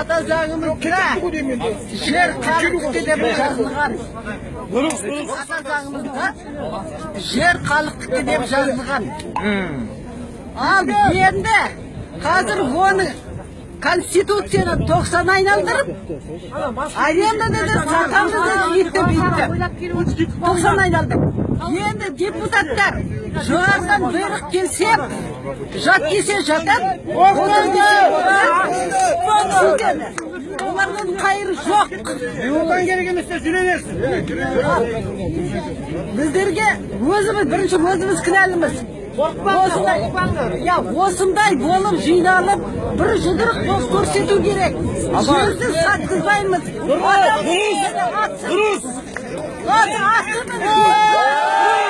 ата заңымызда жер халықтікі деп жазылған. Ата заңымызда жер халықтікі деп жазылған. Ал енді қазір оны Конституцияны 90 айналдырып, арендада да сатамды да бүйтті. 90 айналдырып. Енді депутаттар жоғарыдан бұйрық келсе, жат десе жатады, отыр десе отыр. Олардың қайыры жоқ. Одан керек емес те жүре берсін. Біздерге бірінші өзіміз кінәліміз. Осындай болып жиналып, бір жұдырық боз көрсету керек. Жерді сатқызбаймыз. Дұрыс! Осы атсыз.